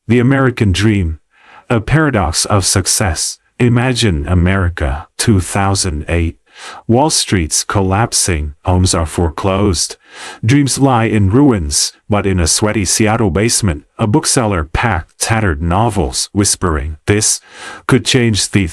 The American Dream, a paradox of success. Imagine America, 2008. Wall Street's collapsing, homes are foreclosed. Dreams lie in ruins, but in a sweaty Seattle basement, a bookseller packed tattered novels, whispering, "This could change the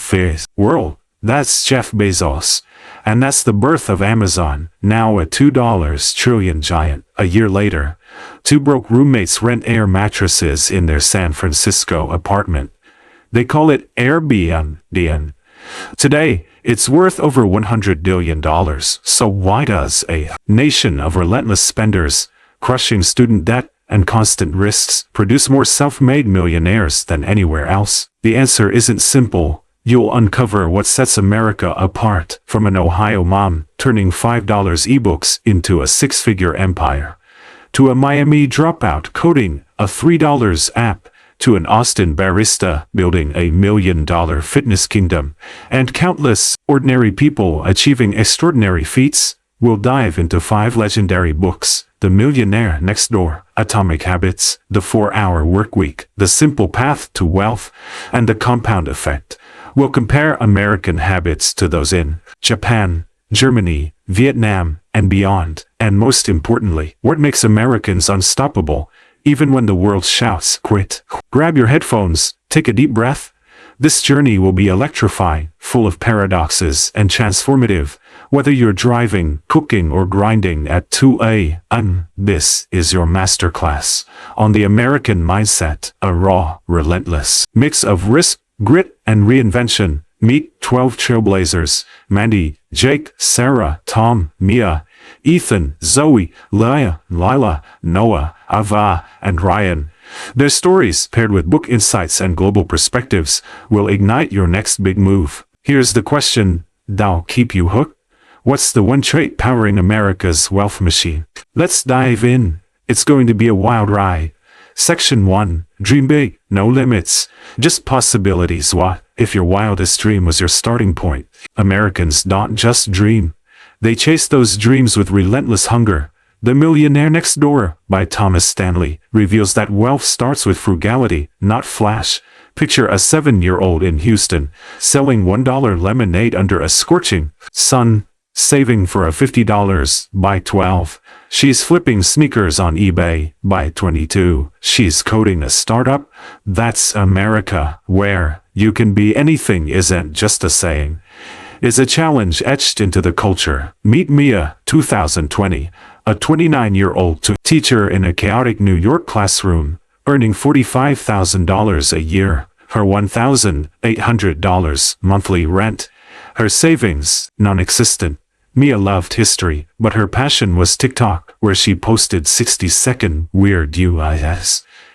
world." That's Jeff Bezos. And that's the birth of Amazon, now a $2 trillion giant. A year later, two broke roommates rent air mattresses in their San Francisco apartment. They call it Airbnb. Today, it's worth over $100 billion. So why does a nation of relentless spenders, crushing student debt, and constant risks produce more self-made millionaires than anywhere else? The answer isn't simple. You'll uncover what sets America apart, from an Ohio mom turning $5 ebooks into a six-figure empire, to a Miami dropout coding a $3 app, to an Austin barista building a $1 million fitness kingdom, and countless ordinary people achieving extraordinary feats. We'll dive into 5 legendary books: The Millionaire Next Door, Atomic Habits, The 4-Hour Workweek, The Simple Path to Wealth, and The Compound Effect. We'll compare American habits to those in Japan, Germany, Vietnam, and beyond. And most importantly, what makes Americans unstoppable, even when the world shouts, "Quit." Grab your headphones, take a deep breath. This journey will be electrifying, full of paradoxes, and transformative. Whether you're driving, cooking, or grinding at 2 a.m., this is your masterclass on the American mindset, a raw, relentless mix of risk, grit, and reinvention. Meet 12 trailblazers: Mandy, Jake, Sarah, Tom, Mia, Ethan, Zoe, Leah, Lila, Noah, Ava, and Ryan. Their stories, paired with book insights and global perspectives, will ignite your next big move. Here's the question that'll keep you hooked. What's the one trait powering America's wealth machine? Let's dive in. It's going to be a wild ride. Section 1. Dream big, no limits, just possibilities. What if your wildest dream was your starting point? Americans don't just dream. They chase those dreams with relentless hunger. The Millionaire Next Door, by Thomas Stanley, reveals that wealth starts with frugality, not flash. Picture a 7-year-old in Houston, selling $1 lemonade under a scorching sun, saving for a $50 by 12. She's flipping sneakers on eBay by 22. She's coding a startup. That's America, where "you can be anything" isn't just a saying. It's a challenge etched into the culture. Meet Mia, 2020, a 29-year-old teacher in a chaotic New York classroom, earning $45,000 a year, her $1,800 monthly rent, her savings non-existent. Mia loved history, but her passion was TikTok, where she posted 60-second weird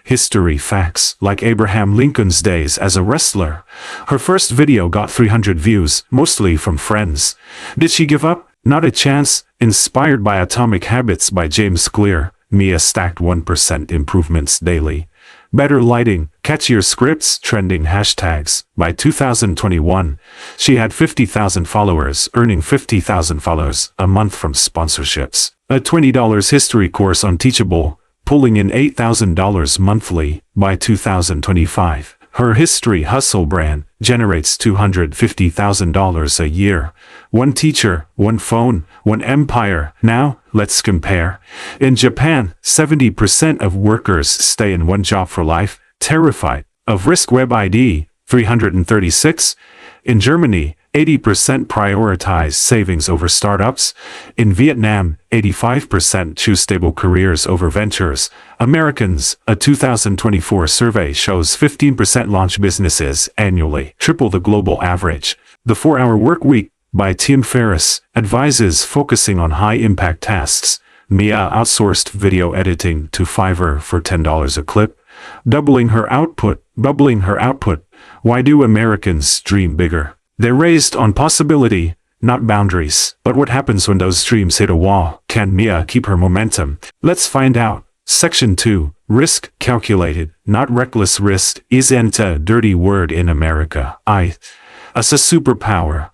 history facts, like Abraham Lincoln's days as a wrestler. Her first video got 300 views, mostly from friends. Did she give up? Not a chance. Inspired by Atomic Habits by James Clear, Mia stacked 1% improvements daily. Better lighting, catchier scripts, trending hashtags. By 2021, she had 50,000 followers, earning 50,000 followers a month from sponsorships. A $20 history course on Teachable, pulling in $8,000 monthly. By 2025, her History Hustle brand generates $250,000 a year. One teacher, one phone, one empire. Now, let's compare. In Japan, 70% of workers stay in one job for life, terrified of risk. Web ID, 336. In Germany, 80% prioritize savings over startups. In Vietnam, 85% choose stable careers over ventures. Americans, a 2024 survey shows 15% launch businesses annually, triple the global average. The 4-Hour Workweek, by Tim Ferriss, advises focusing on high-impact tasks. Mia outsourced video editing to Fiverr for $10 a clip, doubling her output. Why do Americans dream bigger? They're raised on possibility, not boundaries. But what happens when those dreams hit a wall? Can Mia keep her momentum? Let's find out. Section 2. Risk, calculated, not reckless. Risk isn't a dirty word in America. It's a superpower.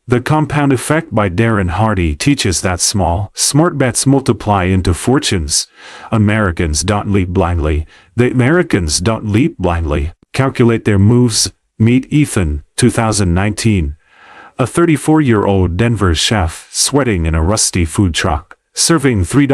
The Compound Effect by Darren Hardy teaches that small, smart bets multiply into fortunes. Americans don't leap blindly. The Americans don't leap blindly. Calculate their moves. Meet Ethan, 2019. A 34-year-old Denver chef sweating in a rusty food truck, serving $3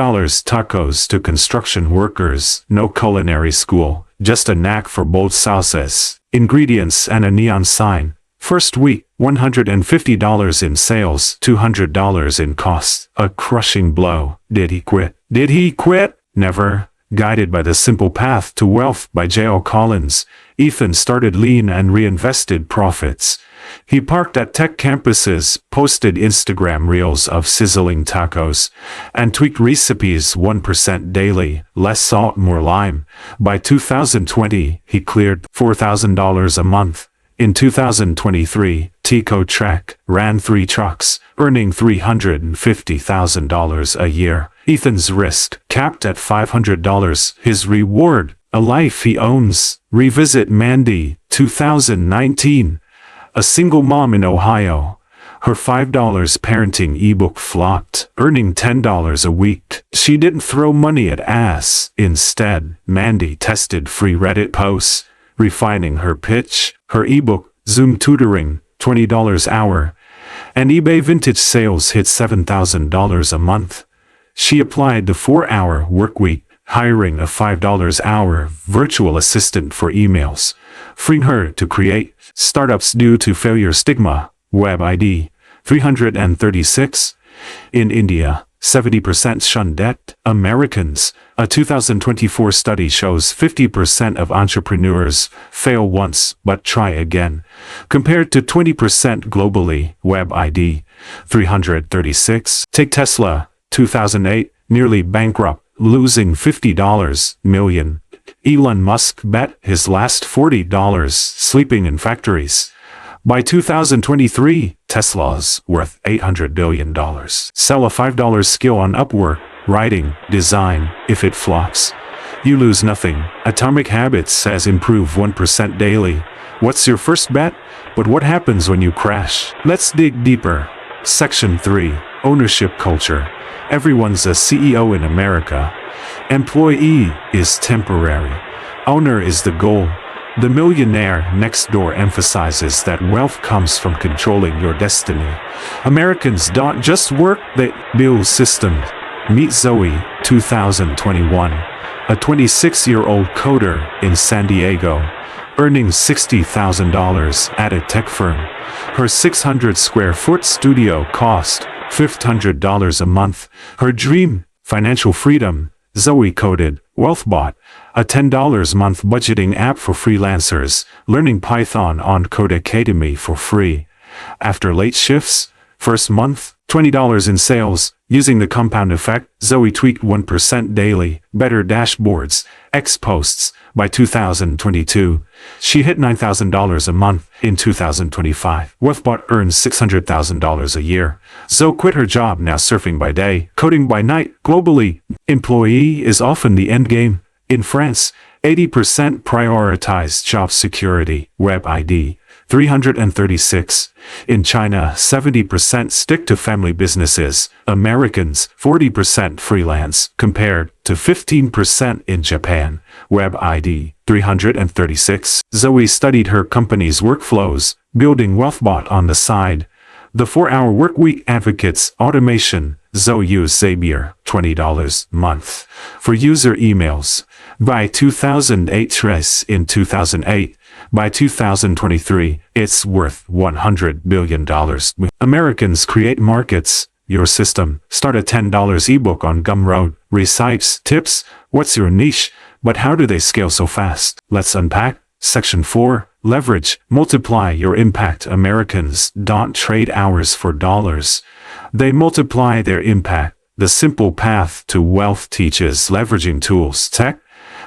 tacos to construction workers. No culinary school, just a knack for bold sauces, ingredients and a neon sign. First week, $150 in sales, $200 in costs. A crushing blow. Did he quit? Did he quit? Never. Guided by the Simple Path to Wealth by J.L. Collins, Ethan started lean and reinvested profits. He parked at tech campuses, posted Instagram reels of sizzling tacos, and tweaked recipes 1% daily, less salt, more lime. By 2020, he cleared $4,000 a month. In 2023, Tico Trek ran 3 trucks, earning $350,000 a year. Ethan's risk capped at $500. His reward, a life he owns. Revisit Mandy, 2019. A single mom in Ohio. Her $5 parenting ebook flopped, earning $10 a week. She didn't throw money at ass. Instead, Mandy tested free Reddit posts, refining her pitch. Her ebook, Zoom Tutoring, $20 hour, and eBay vintage sales hit $7,000 a month. She applied the 4-hour workweek, hiring a $5 hour virtual assistant for emails, freeing her to create. Startups due to failure stigma. Web ID 336. In India, 70% shun debt. Americans. A 2024 study shows 50% of entrepreneurs fail once but try again, compared to 20% globally. Web ID 336. Take Tesla, 2008, nearly bankrupt, losing $50 million. Elon Musk bet his last $40 sleeping in factories. By 2023, Tesla's worth $800 billion. Sell a $5 skill on Upwork, writing, design. If it flops, you lose nothing. Atomic Habits says improve 1% daily. What's your first bet? But what happens when you crash? Let's dig deeper. Section 3. Ownership Culture. Everyone's a CEO in America. Employee is temporary. Owner is the goal. The Millionaire Next Door emphasizes that wealth comes from controlling your destiny. Americans don't just work, they build systems. Meet Zoe, 2021. A 26-year-old coder in San Diego, earning $60,000 at a tech firm. Her 600-square-foot studio cost $500 a month. Her dream, financial freedom. Zoe coded WealthBot, a $10 month budgeting app for freelancers, learning Python on Codecademy for free. After late shifts, first month, $20 in sales. Using the compound effect, Zoe tweaked 1% daily, better dashboards, X posts. By 2022, she hit $9,000 a month. In 2025, WealthBot earns $600,000 a year. Zoe quit her job, now surfing by day, coding by night. Globally, employee is often the end game. In France, 80% prioritize job security. Web ID 336. In China, 70% stick to family businesses. Americans, 40% freelance, compared to 15% in Japan. Web ID 336. Zoe studied her company's workflows, building WealthBot on the side. The 4-hour workweek advocates automation. Zoe used Zapier, $20 a month, for user emails. By 2008, in 2008, by 2023, it's worth $100 billion. Americans create markets. Your system. Start a $10 ebook on Gumroad. Recites tips. What's your niche? But how do they scale so fast? Let's unpack. Section 4. Leverage. Multiply your impact. Americans don't trade hours for dollars. They multiply their impact. The Simple Path to Wealth teaches leveraging tools, tech,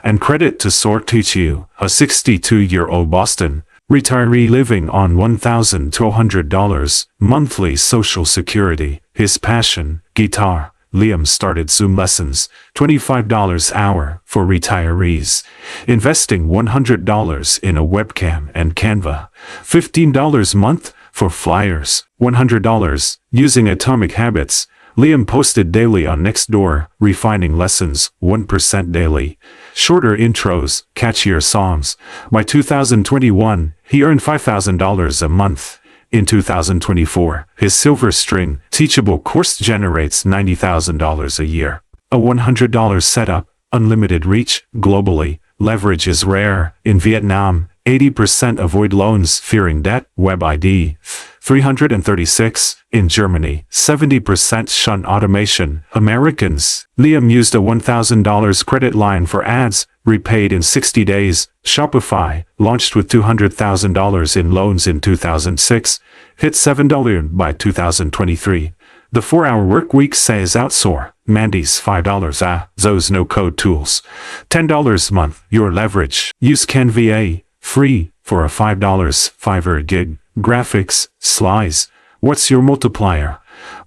and credit to sort teach you. A 62-year-old Boston retiree living on $1,200 monthly Social Security. His passion, guitar. Liam started Zoom lessons, $25 hour for retirees. Investing $100 in a webcam and Canva. $15 month For flyers, $100. Using Atomic Habits, Liam posted daily on Nextdoor, refining lessons, 1% daily. Shorter intros, catchier songs. By 2021, he earned $5,000 a month. In 2024, his Silver String, teachable course generates $90,000 a year. A $100 setup, unlimited reach, globally. Leverage is rare. In Vietnam, 80% avoid loans, fearing debt, web ID. 336. In Germany, 70% shun automation. Americans. Liam used a $1,000 credit line for ads, repaid in 60 days. Shopify, launched with $200,000 in loans in 2006, hit $7 by 2023. The 4-hour work week says outsource. Mandy's $5. Those no-code tools. $10 month. Your leverage. Use Canva, free, for a $5 Fiverr gig. Graphics, slides. What's your multiplier?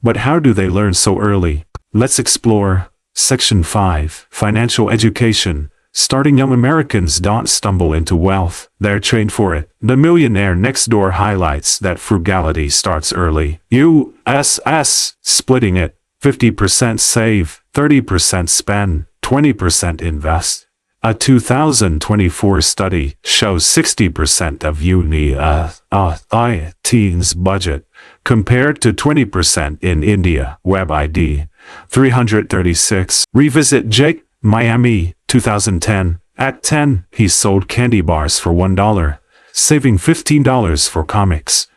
But how do they learn so early? Let's explore. Section 5. Financial education. Starting young Americans don't stumble into wealth, they're trained for it. The Millionaire Nextdoor highlights that frugality starts early. USS, splitting it. 50% save, 30% spend, 20% invest. A 2024 study shows 60% of teens budget, compared to 20% in India. Web ID. 336. Revisit Jake, Miami, 2010. At 10, he sold candy bars for $1, saving $15 for comics.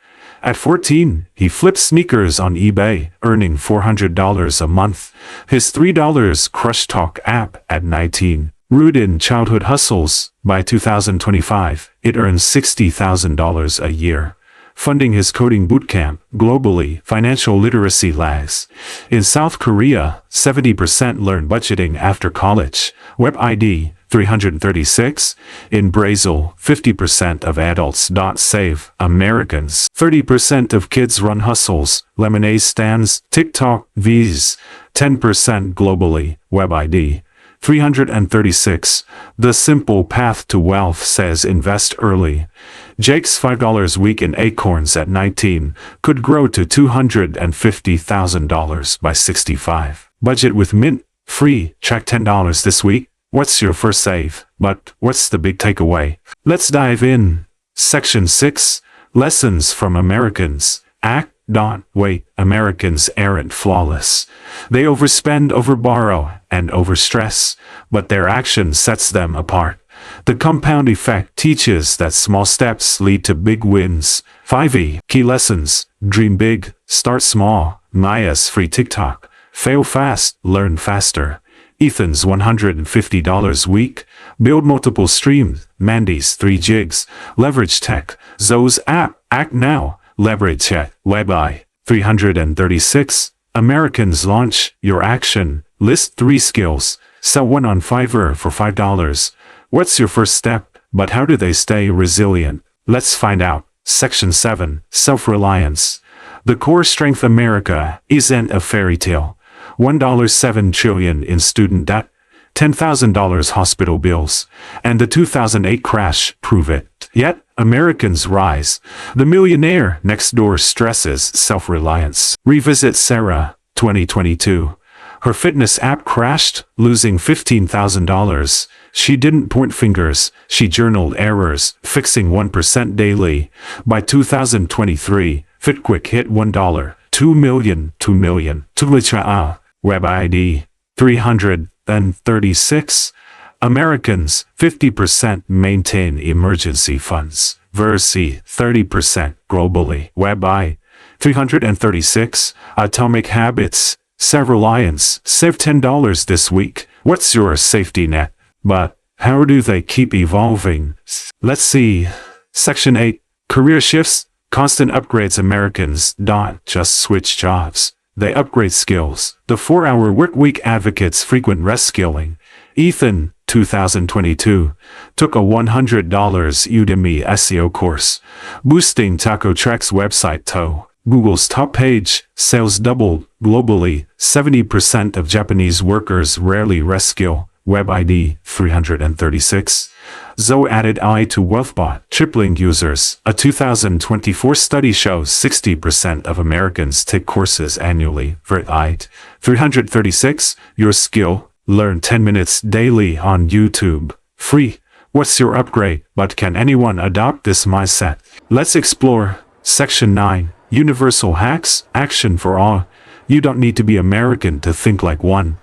At 14, he flipped sneakers on eBay, earning $400 a month. His $3 Crush Talk app at 19. Root in childhood hustles. By 2025, it earns $60,000 a year. Funding his coding bootcamp. Globally, financial literacy lags. In South Korea, 70% learn budgeting after college. Web ID. 336. In Brazil, 50% of adults don't save. Americans, 30% of kids run hustles, lemonade stands, TikTok, V's. 10% globally. Web ID. 336. The simple path to wealth says invest early. Jake's $5 week in Acorns at 19 could grow to $250,000 by 65. Budget with Mint, free. Check $10 this week. What's your first save? But what's the big takeaway? Let's dive in. Section 6. Lessons from Americans. Don't wait. Americans aren't flawless. They overspend, overborrow, and overstress, but their action sets them apart. The compound effect teaches that small steps lead to big wins. 5E. Key lessons. Dream big. Start small. Maya's free TikTok. Fail fast. Learn faster. Ethan's $150 week. Build multiple streams. Mandy's 3 gigs. Leverage tech. Zoe's app. Act now. Leverage it. Web I. 336. Americans launch your action. List 3 skills. Sell one on Fiverr for $5. What's your first step? But how do they stay resilient? Let's find out. Section 7. Self-reliance. The core strength America isn't a fairy tale. $1.7 trillion in student debt, $10,000 hospital bills, and the 2008 crash prove it. Yet, Americans rise. The Millionaire Nextdoor stresses self-reliance. Revisit Sarah, 2022. Her fitness app crashed, losing $15,000. She didn't point fingers, she journaled errors, fixing 1% daily. By 2023, FitQuick hit $1, 2 million. Web ID. 336. Americans, 50% maintain emergency funds, versus 30% globally. Web I. 336. Atomic Habits. Self-reliance. Save $10 this week. What's your safety net? But how do they keep evolving? Let's see. Section 8. Career shifts. Constant upgrades. Americans don't just switch jobs. They upgrade skills. The 4-hour work week advocates frequent reskilling. Ethan, 2022, took a $100 Udemy SEO course, boosting Taco Truck's website to Google's top page. Sales doubled globally. 70% of Japanese workers rarely reskill. Web ID. 336. Zoe added AI to WealthBot, tripling users. A 2024 study shows 60% of Americans take courses annually. Vert 336. Your skill. Learn 10 minutes daily on YouTube. Free. What's your upgrade? But can anyone adopt this mindset? Let's explore. Section 9. Universal hacks. Action for all. You don't need to be American to think like one.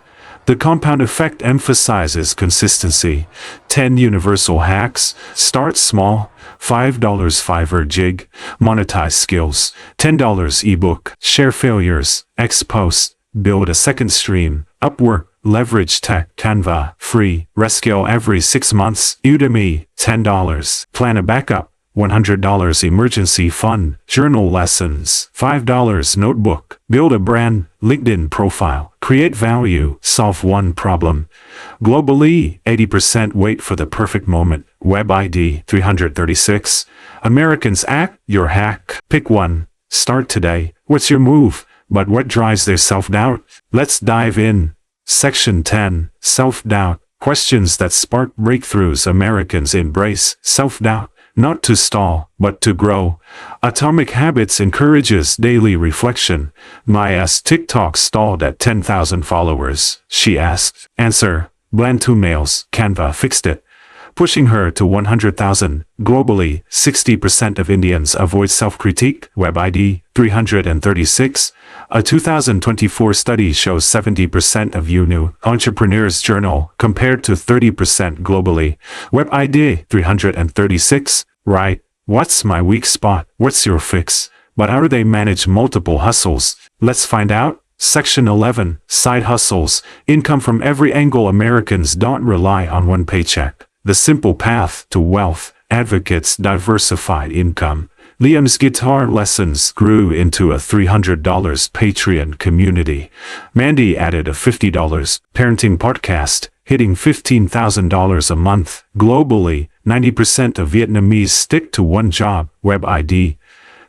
The compound effect emphasizes consistency. 10 universal hacks. Start small. $5 Fiverr gig. Monetize skills. $10 ebook. Share failures. X post. Build a second stream. Upwork. Leverage tech. Canva. Free. Reskill every 6 months. Udemy. $10. Plan a backup. $100 emergency fund, journal lessons, $5 notebook, build a brand, LinkedIn profile, create value, solve one problem. Globally, 80% wait for the perfect moment. Web ID 336. Americans act, your hack. Pick one. Start today. What's your move? But what drives their self-doubt? Let's dive in. Section 10. Self-doubt. Questions that spark breakthroughs. Americans embrace self-doubt. Not to stall, but to grow. Atomic Habits encourages daily reflection. Maya's TikTok stalled at 10,000 followers. She asked. Answer. Bland 2 mails. Canva fixed it. Pushing her to 100,000. Globally, 60% of Indians avoid self-critique. Web ID 336. A 2024 study shows 70% of new entrepreneurs journal compared to 30% globally. Web ID 336. Right. What's my weak spot? What's your fix? But how do they manage multiple hustles? Let's find out. Section 11. Side hustles. Income from every angle. Americans don't rely on one paycheck. The simple path to wealth advocates diversified income. Liam's guitar lessons grew into a $300 Patreon community. Mandy added a $50 parenting podcast, hitting $15,000 a month. Globally, 90% of Vietnamese stick to one job. Web ID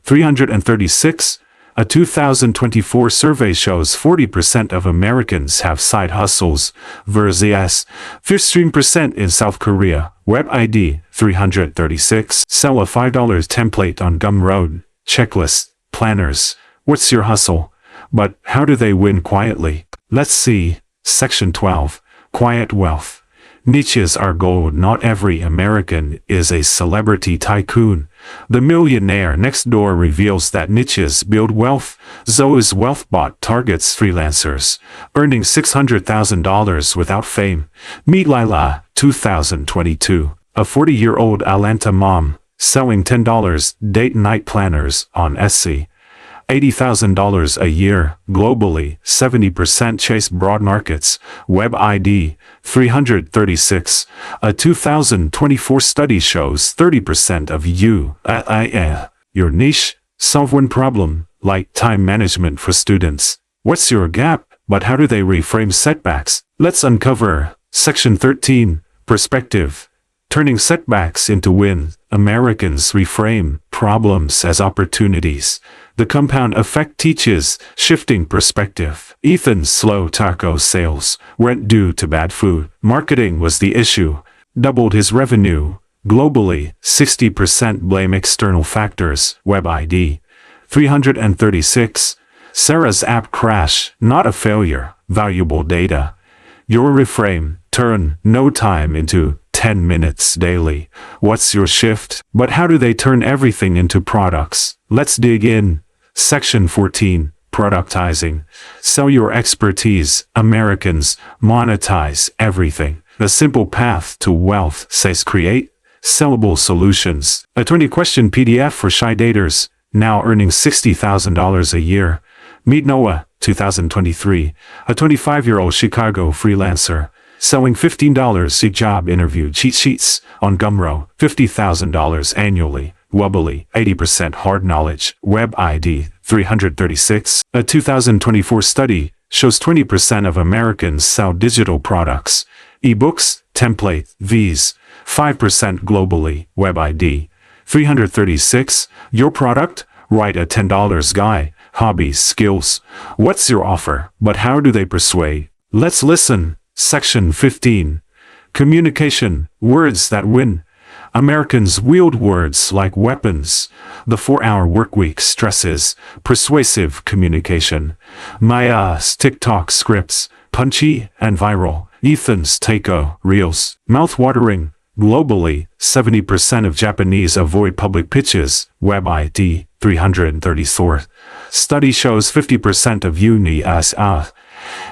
336. A 2024 survey shows 40% of Americans have side hustles versus 15% in South Korea. Web ID 336. Sell a $5 template on Gumroad. Checklist. Planners. What's your hustle? But how do they win quietly? Let's see. Section 12. Quiet wealth. Niches are gold. Not every American is a celebrity tycoon. The Millionaire Next Door reveals that niches build wealth. Zoe's WealthBot targets freelancers, earning $600,000 without fame. Meet Lila, 2022, a 40-year-old Atlanta mom, selling $10 date night planners on Etsy. $80,000 a year. Globally, 70% chase broad markets. Web ID 336. A 2024 study shows 30% of your niche. Solve one problem, like time management for students. What's your gap? But how do they reframe setbacks? Let's uncover. Section 13. Perspective. Turning setbacks into wins. Americans reframe problems as opportunities. The compound effect teaches shifting perspective. Ethan's slow taco sales weren't due to bad food. Marketing was the issue. Doubled his revenue. Globally, 60% blame external factors. Web ID 336. Sarah's app crash, not a failure. Valuable data. Your reframe. Turn no time into 10 minutes daily. What's your shift? But how do they turn everything into products? Let's dig in. Section 14. Productizing. Sell your expertise. Americans monetize everything. The simple path to wealth says create sellable solutions. A 20-question PDF for shy daters, now earning $60,000 a year. Meet Noah, 2023, a 25-year-old Chicago freelancer, selling $15 job interview cheat sheets on Gumroad, $50,000 annually. Wobbly, 80% hard knowledge. Web ID 336. A 2024 study shows 20% of Americans sell digital products. Ebooks, template, Vs, 5% globally. Web ID 336. Your product? Write a $10 guide. Hobbies, skills. What's your offer? But how do they persuade? Let's listen. Section 15. Communication. Words that win. Americans wield words like weapons. The 4-hour workweek stresses persuasive communication. Maya's TikTok scripts, punchy and viral. Ethan's Taiko reels, mouth-watering. Globally, 70% of Japanese avoid public pitches. Web ID 334. Study shows 50% of US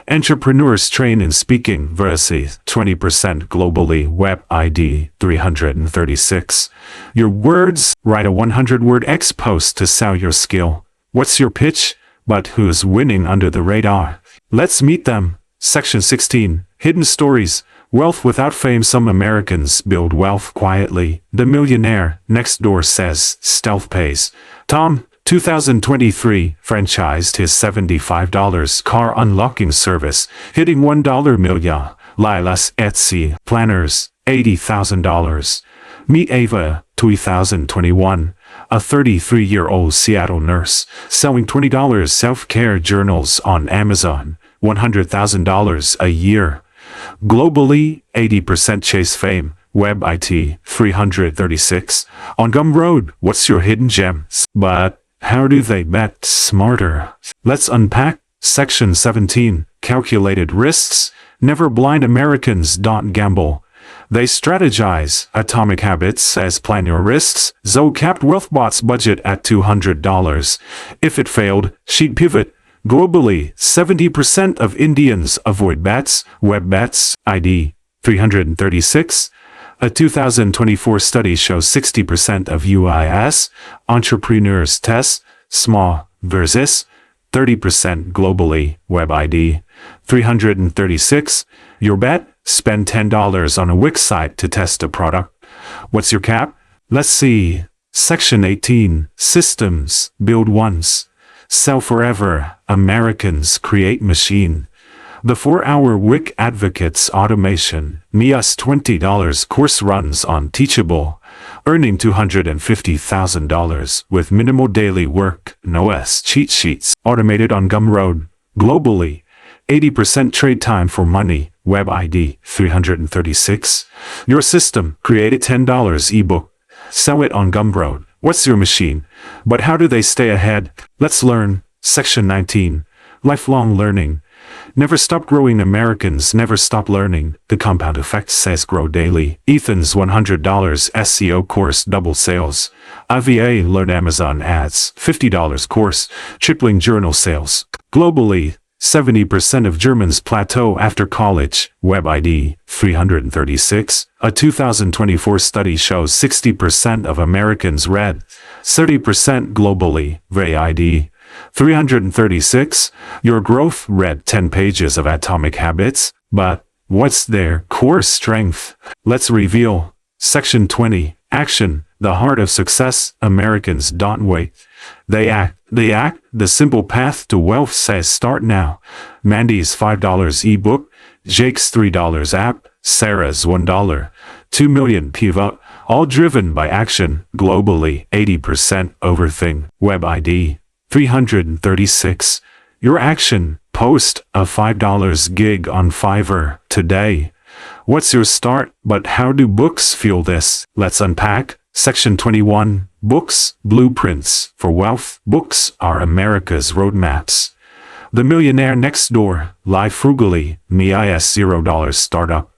entrepreneurs train in speaking versus 20% globally. Web ID 336. Your words. Write a 100-word X post to sell your skill. What's your pitch? But who's winning under the radar? Let's meet them. Section 16. Hidden stories. Wealth without fame. Some Americans build wealth quietly. The Millionaire Next Door says stealth pays. Tom, 2023, franchised his $75 car unlocking service, hitting $1 million. Lila's Etsy planners, $80,000. Meet Ava, 2021, a 33-year-old Seattle nurse, selling $20 self-care journals on Amazon, $100,000 a year. Globally, 80% chase fame. Web IT 336. On Gumroad, what's your hidden gems? But how do they bet smarter? Let's unpack. Section 17. Calculated risks. Never blind. Americans don't gamble. They strategize. Atomic Habits says plan your risks. Zoe capped WealthBot's budget at $200. If it failed, she'd pivot. Globally, 70% of Indians avoid bets. Web Bets ID 336. A 2024 study shows 60% of US entrepreneurs test small versus 30% globally. Web ID 336. Your bet? Spend $10 on a Wix site to test a product. What's your cap? Let's see. Section 18. Systems. Build once. Sell forever. Americans create machine. The 4-hour Wick advocates automation. Mia's $20 course runs on Teachable, earning $250,000 with minimal daily work. Noah's cheat sheets automated on Gumroad. Globally, 80% trade time for money. Web ID 336. Your system created $10 ebook. Sell it on Gumroad. What's your machine? But how do they stay ahead? Let's learn. Section 19. Lifelong learning. Never stop growing. Americans never stop learning. The compound effect says grow daily. Ethan's $100 SEO course double sales. IVA learn Amazon ads. $50 course tripling journal sales. Globally, 70% of Germans plateau after college. Web ID 336. A 2024 study shows 60% of Americans read, 30% globally. Ray ID 336. Your growth read 10 pages of Atomic Habits, but what's their core strength? Let's reveal. Section 20. Action. The heart of success. Americans don't wait. They act. The simple path to wealth says start now. Mandy's $5 ebook, Jake's $3 app, Sarah's $1, 2 million pivot, all driven by action. Globally, 80% overthink. Web ID 336. Your action. Post a $5 gig on Fiverr today. What's your start? But how do books fuel this? Let's unpack. Section 21. Books, blueprints for wealth. Books are America's roadmaps. The Millionaire Next Door, live frugally. Mia's $0 startup.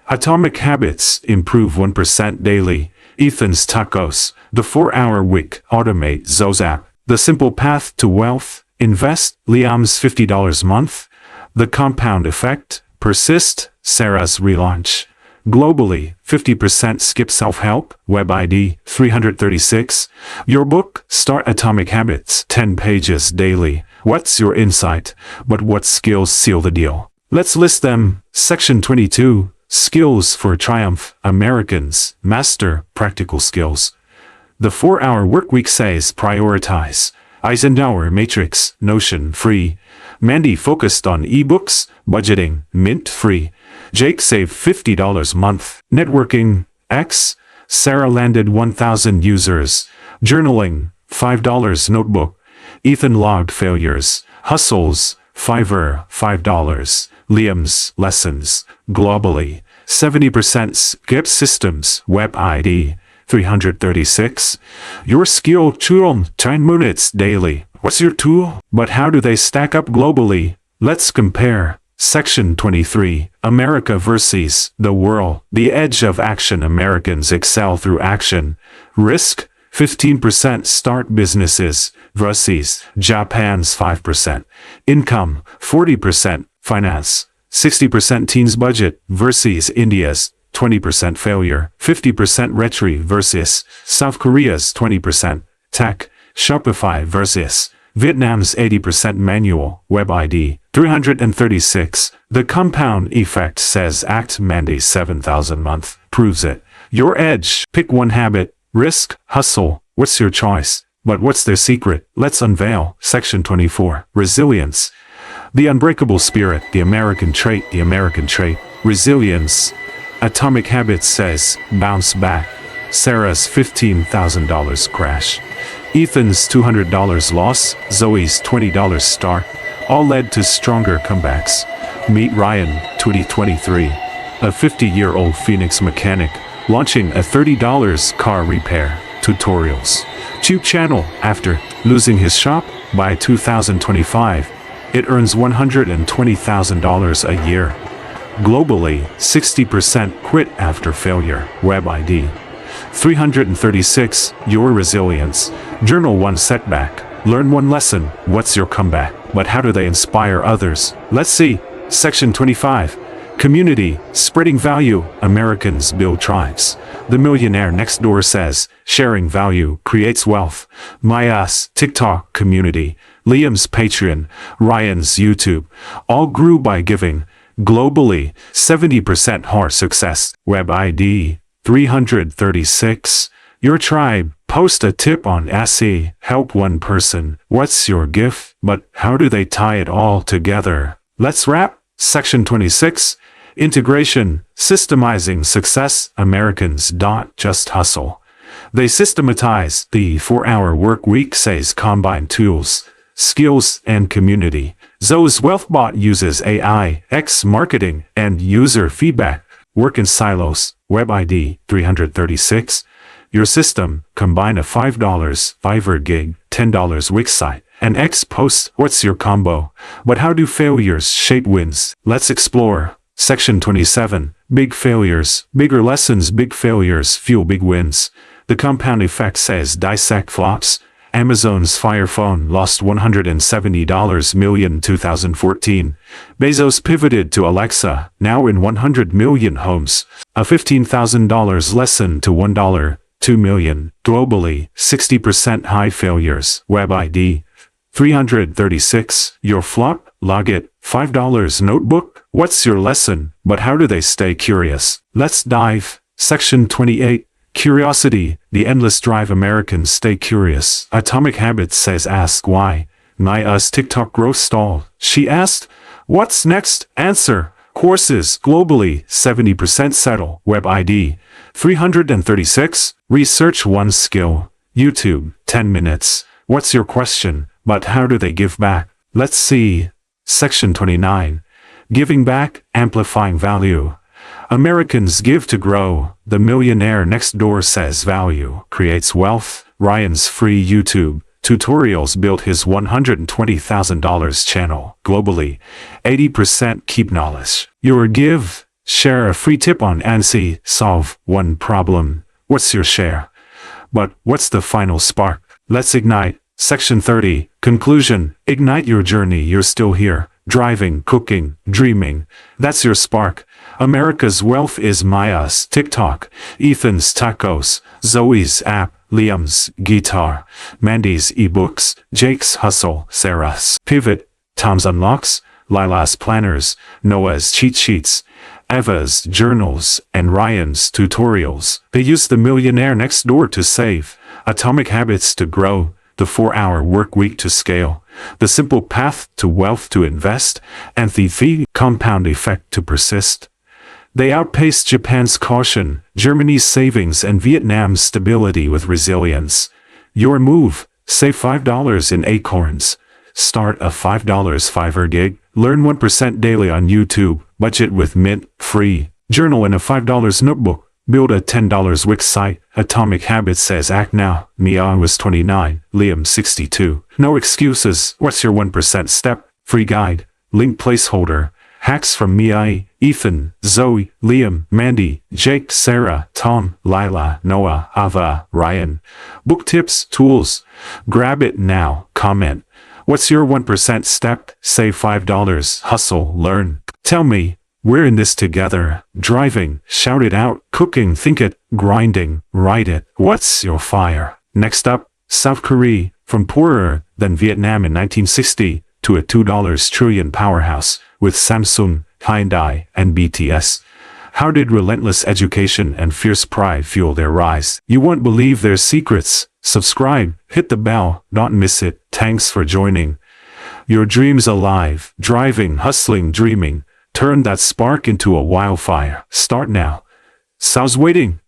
Atomic Habits, improve 1% daily. Ethan's Tacos, the 4-hour week, automate Zoe's app. The simple path to wealth. Invest. Liam's $50 month. The compound effect. Persist. Sarah's relaunch. Globally, 50% skip self-help. Web ID 336. Your book, Start Atomic Habits, 10 pages daily. What's your insight? But what skills seal the deal? Let's list them. Section 22. Skills for triumph. Americans master practical skills. The 4-hour workweek says prioritize. Eisenhower Matrix, Notion free. Mandy focused on ebooks, budgeting, Mint free. Jake saved $50 month. Networking, X. Sarah landed 1,000 users. Journaling, $5 notebook. Ethan logged failures. Hustles, Fiverr, $5. Liam's lessons. Globally, 70% skip systems, web ID. 336. Your skill tool 10 minutes daily. What's your tool? But how do they stack up globally? Let's compare. Section 23. America versus the world. The edge of action. Americans excel through action. Risk. 15% start businesses versus Japan's 5%. Income. 40%. Finance. 60% teens budget versus India's 20% failure. 50% retreat versus South Korea's 20%. Tech. Shopify versus Vietnam's 80% manual. Web ID. 336. The compound effect says act Mandy 7,000 month. Proves it. Your edge. Pick one habit. Risk. Hustle. What's your choice? But what's their secret? Let's unveil. Section 24. Resilience. The unbreakable spirit. The American trait. The American trait. Resilience. Atomic Habits says bounce back. Sarah's $15,000 crash. Ethan's $200 loss. Zoe's $20 start. All led to stronger comebacks. Meet Ryan, 2023. A 50-year-old Phoenix mechanic launching a $30 car repair tutorials YouTube channel. After losing his shop by 2025, it earns $120,000 a year. Globally, 60% quit after failure. Web ID. 336. Your resilience. Journal one setback. Learn one lesson. What's your comeback? But how do they inspire others? Let's see. Section 25. Community. Spreading value. Americans build tribes. The Millionaire next door says, sharing value creates wealth. Maya's TikTok community. Liam's Patreon. Ryan's YouTube. All grew by giving. Globally, 70% hard success. Web ID. 336. Your tribe. Post a tip on Etsy. Help one person. What's your gift? But how do they tie it all together? Let's wrap. Section 26. Integration. Systemizing success. Americans don't just hustle. They systematize. The 4-hour work week says combine tools, skills, and community. Zoe's WealthBot uses AI, X marketing, and user feedback. Work in silos. Web ID. 336. Your system. Combine a $5 Fiverr gig, $10 Wix site, and X post. What's your combo? But how do failures shape wins? Let's explore. Section 27. Big failures. Bigger lessons. Big failures fuel big wins. The compound effect says dissect flops. Amazon's Fire Phone lost $170 million 2014. Bezos pivoted to Alexa, now in 100 million homes. A $15,000 lesson to $1, 2 million. Globally, 60% high failures. Web ID. 336. Your flop? Log it. $5 notebook? What's your lesson? But how do they stay curious? Let's dive. Section 28. Curiosity. The endless drive. Americans stay curious. Atomic Habits says ask why. Maya's TikTok growth stalled. She asked, what's next? Answer. Courses. Globally, 70% settle. Web ID. 336. Research one skill. YouTube. 10 minutes. What's your question? But how do they give back? Let's see. Section 29. Giving back. Amplifying value. Americans give to grow. The Millionaire next door says value creates wealth. Ryan's free YouTube tutorials built his $120,000 channel. Globally, 80% keep knowledge. Your give. Share a free tip on Etsy. Solve one problem. What's your share? But what's the final spark? Let's ignite. Section 30. Conclusion. Ignite your journey. You're still here. Driving, cooking, dreaming. That's your spark. America's wealth is Maya's TikTok, Ethan's tacos, Zoe's app, Liam's guitar, Mandy's ebooks, Jake's hustle, Sarah's pivot, Tom's unlocks, Lila's planners, Noah's cheat sheets, Eva's journals, and Ryan's tutorials. They use the Millionaire next door to save, Atomic Habits to grow, the 4-hour work week to scale, the simple path to wealth to invest, and the compound effect to persist. They outpaced Japan's caution, Germany's savings, and Vietnam's stability with resilience. Your move. Save $5 in acorns. Start a $5 Fiverr gig. Learn 1% daily on YouTube. Budget with Mint. Free. Journal in a $5 notebook. Build a $10 Wix site. Atomic Habits says act now. Mia was 29, Liam 62. No excuses. What's your 1% step? Free guide. Link placeholder. Hacks from Mia, Ethan, Zoe, Liam, Mandy, Jake, Sarah, Tom, Lila, Noah, Ava, Ryan. Book tips, tools. Grab it now. Comment. What's your 1% step? Save $5. Hustle, learn. Tell me. We're in this together. Driving, shout it out. Cooking, think it. Grinding, write it. What's your fire? Next up, South Korea. From poorer than Vietnam in 1960 to a $2 trillion powerhouse with Samsung, Hyundai, and BTS. How did relentless education and fierce pride fuel their rise? You won't believe their secrets. Subscribe, hit the bell, don't miss it. Thanks for joining. Your dreams alive. Driving, hustling, dreaming. Turn that spark into a wildfire. Start now. Sounds waiting.